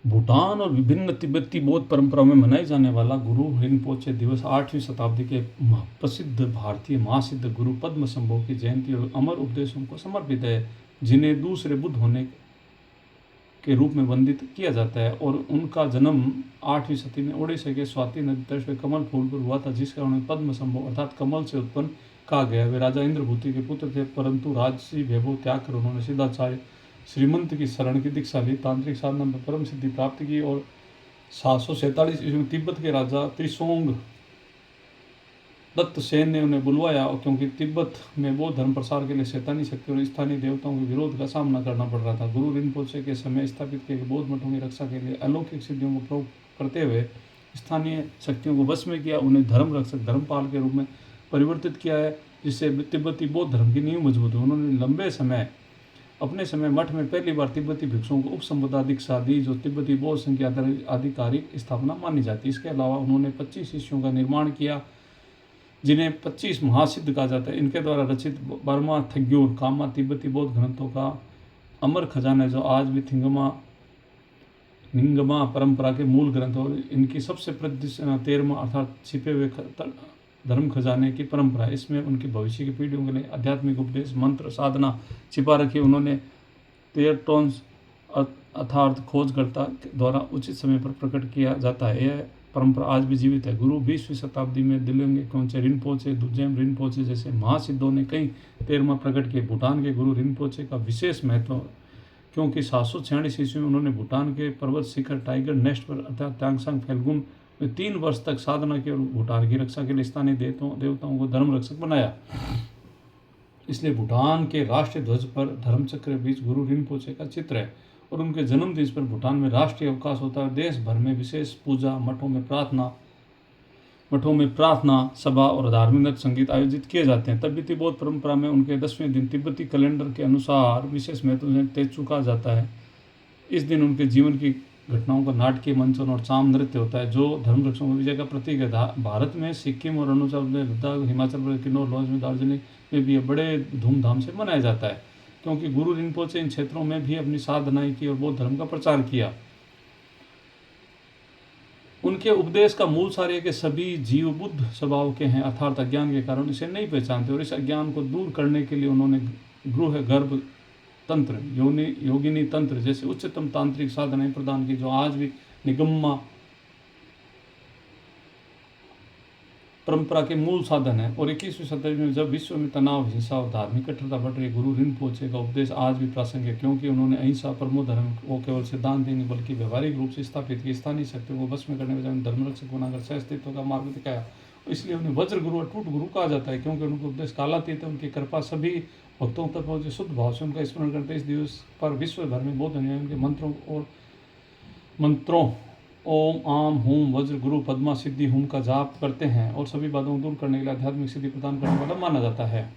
भूटान और विभिन्न तिब्बती बौद्ध परंपराओं में मनाए जाने वाला गुरु रिनपोचे दिवस 8वीं शताब्दी के प्रसिद्ध भारतीय महासिद्ध गुरु पद्मसंभव की जयंती और अमर उपदेशों को समर्पित है, जिन्हें दूसरे बुद्ध होने के रूप में वंदित किया जाता है। और उनका जन्म 8वीं सदी में ओडिशा के स्वाति नदी तट पर कमल फूल पर हुआ था, जिसका उन्हें पद्मसंभव अर्थात कमल से उत्पन्न कहा गया। वे राजा इंद्रभूति के पुत्र थे, परंतु राजसी वैभव त्याग कर उन्होंने सिद्धाचार्य श्रीमंत की शरण की दीक्षा ली, तांत्रिक साधना में परम सिद्धि प्राप्त की और 747 ईस्वी में तिब्बत के राजा त्रिशोंग दत्त सेन ने उन्हें बुलवाया, और क्योंकि तिब्बत में बौद्ध धर्म प्रसार के लिए शैतानी शक्ति और स्थानीय देवताओं के विरोध का सामना करना पड़ रहा था। गुरु रिनपोचे के समय स्थापित किए गए बौद्ध मठों की रक्षा के लिए अलौकिक सिद्धियों को प्रयोग करते हुए स्थानीय शक्तियों को वश में किया, उन्हें धर्म रक्षक धर्मपाल के रूप में परिवर्तित किया है, जिससे तिब्बती बौद्ध धर्म की नींव मजबूत हुई। उन्होंने अपने समय मठ में पहली बार तिब्बती भिक्षुओं को उपसंपदा दीक्षा दी, जो तिब्बती बौद्ध संघ की आधिकारिक स्थापना मानी जाती है। इसके अलावा उन्होंने 25 शिष्यों का निर्माण किया, जिन्हें 25 महासिद्ध कहा जाता है। इनके द्वारा रचित बर्मा थग्योर कामा तिब्बती बौद्ध ग्रंथों का अमर खजाना है, जो आज भी निंगमा परंपरा के मूल ग्रंथ और इनकी सबसे प्रसिद्ध 13वां अर्थात छिपे हुए धर्म खजाने की परंपरा है। इसमें उनकी भविष्य की पीढ़ियों के लिए आध्यात्मिक उपदेश मंत्र साधना छिपा रखी। उन्होंने तेरटोन्स अर्थात खोजकर्ता द्वारा उचित समय पर प्रकट किया जाता है। यह परंपरा आज भी जीवित है। गुरु 20वीं शताब्दी में दिल्ली कोंचे रिनपोचे दुजेम रिनपोचे जैसे महासिद्धों ने कई 13वां प्रकट किए। भूटान के गुरु रिनपोचे का विशेष महत्व, क्योंकि 746 ईस्वी में उन्होंने भूटान के पर्वत शिखर टाइगर नेस्ट पर अर्थात त्यांगसांग फैल्गुन में 3 वर्ष तक साधना की और भूटान की रक्षा के लिए स्थानीय देवताओं को धर्म रक्षक बनाया। इसलिए भूटान के राष्ट्रीय ध्वज पर धर्मचक्र के बीच गुरु रिनपोचे का चित्र है और उनके जन्म दिवस पर भूटान में राष्ट्रीय अवकाश होता है। देश भर में विशेष पूजा, मठों में प्रार्थना सभा और धार्मिक नृत्य संगीत आयोजित किए जाते हैं। तिब्बती बौद्ध परंपरा में उनके 10वें दिन तिब्बती कैलेंडर के अनुसार विशेष महत्व से तेचु कहा जाता है। इस दिन उनके जीवन की घटनाओं का नाटकीय मंचन और चाम नृत्य होता है, जो धर्म रक्षकों की विजय का प्रतीक है। भारत में सिक्किम और अरुणाचल प्रदेश, लद्दाख, हिमाचल प्रदेश, किन्नौर, लॉज, दार्जिलिंग में भी बड़े धूमधाम से मनाया जाता है, क्योंकि गुरु रिनपोचे इन क्षेत्रों में भी अपनी साधनाएं की और बौद्ध धर्म का प्रचार किया। उनके उपदेश का मूल सार है कि सभी जीव बुद्ध स्वभाव के हैं, अर्थात अज्ञान के कारण इसे नहीं पहचानते, और इस अज्ञान को दूर करने के लिए उन्होंने गृह गर्भ तंत्र, योगिनी तंत्र जैसे उच्चतम तांत्रिक साधनाएं प्रदान की, जो आज भी निगम्मा परंपरा के मूल साधन है। और 21वीं शताब्दी में जब विश्व में तनाव, हिंसा और धार्मिक कट्टरता बढ़ रही, गुरु रिनपोचे का उपदेश आज भी प्रासंगिक है, क्योंकि उन्होंने अहिंसा परमो धर्म को केवल सिद्धांत नहीं बल्कि व्यवहारिक रूप से स्थापित की। स्थानीय शक्तियों को बस में करने बजाय धर्म रक्षक बनाकर सहअस्तित्व का मार्ग दिखाया। इसलिए उन्हें वज्र गुरु, अटूट गुरु कहा जाता है, क्योंकि उनका उपदेश कालातीत है। उनकी कृपा सभी भक्तों तक पहुंचे। शुद्ध भाव से उनका स्मरण करते इस दिवस पर विश्व भर में बौद्ध अनुयायियों के मंत्रों ओम आम हूम वज्र गुरु पद्मा सिद्धि हुम का जाप करते हैं, और सभी बातों को दूर करने के लिए आध्यात्मिक सिद्धि प्रदान करने वाला माना जाता है।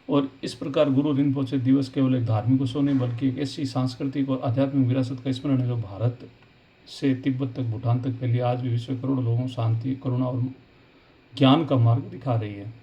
और इस प्रकार गुरु रिनपोचे दिवस केवल एक धार्मिक उत्सव नहीं बल्कि एक ऐसी सांस्कृतिक और आध्यात्मिक विरासत का स्मरण है, जो भारत से तिब्बत तक, भूटान तक फैली, आज भी विश्व करोड़ों लोगों शांति, करुणा और ज्ञान का मार्ग दिखा रही है।